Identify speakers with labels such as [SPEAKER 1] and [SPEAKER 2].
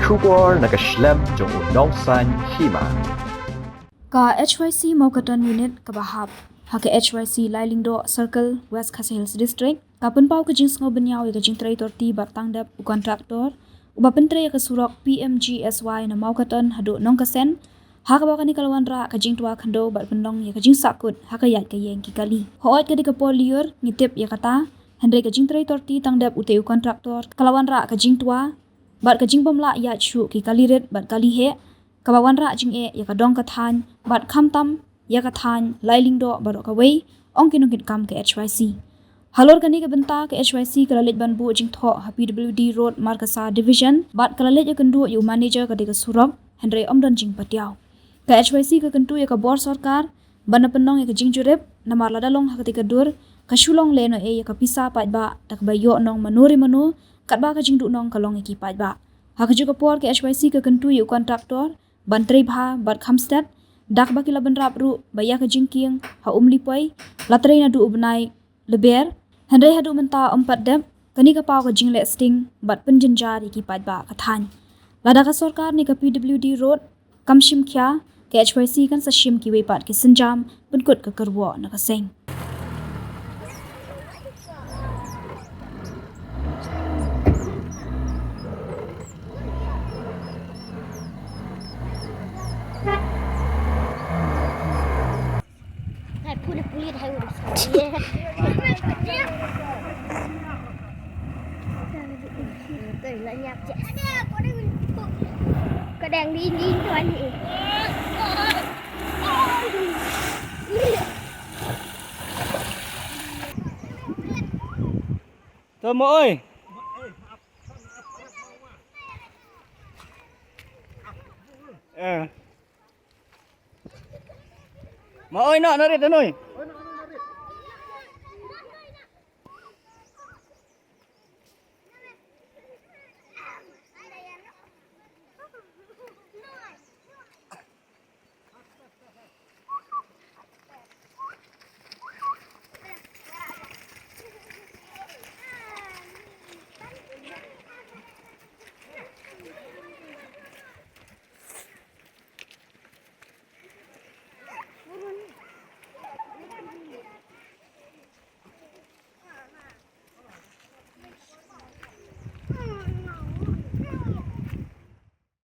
[SPEAKER 1] Shubor nakaslem jong Nongkasen Hima.
[SPEAKER 2] Ka HYC Mawkaton unit ka bahap. Hake HYC Lailindo Circle West Khasi Hills District. Kapun pau ke jing sngo benyaw ya ke jing traitor ti batang dap u kontraktor. Uba pentre ya ke Surok PMGSY na Mawkaton hadu Nongkasen. Haka bawa ni kalawan ra ka jing tua Khyndew bat pendong ya ke jing Sahkut haka Ïaid ke Ïeng ki kali. Hoat ke di ke pol liur ngitip ya kata. Hendrai ke jing traitor ti tang dap uteu kontraktor. Kalawan ra ka jing tua bat ka jing pemla Ïaid shu ki kali red bat kali he. Kabawan ra jing ya ka dong ka than bat kham tam ya ka than Lailindo barok ka wei ong kinungkit kam ke HYC. Halor kani ke benta ke HYC kalalit ban bu jing tho PWD Road Markasa Division bat kalalit ya kendu yu manager ka de ka Surok Hendrai omdan jing patiaw. Ke HYC ke kentu ya ka bor sarkar ban penong ya ka jing jurip namar ladalong ha ka dur ka shulong leno ya ka pisa pat ba tak bayo nong manuri manu kat ba ka jing du nong kalong ki pat ba. Ha ka juga por ke HYC ke kentu yu kontraktor bantri bha bat khamstet dak bakila benrap ru baya ka jingking ha lipoi latrei na du ubnai leber hendai hadu menta empat dep kani ka pau ka jingle sting bat penjenjar ki pat ba ka than lada ka sarkar ni ka PWD road kamshim kya ke HYC kan sa shim ki wei pat ki senjam benkut ka kerwo na ka seng.
[SPEAKER 3] Có đang đi thôi anh chị.
[SPEAKER 4] Thôi mợ ơi. Mợ ơi nọ nó đi tới nơi.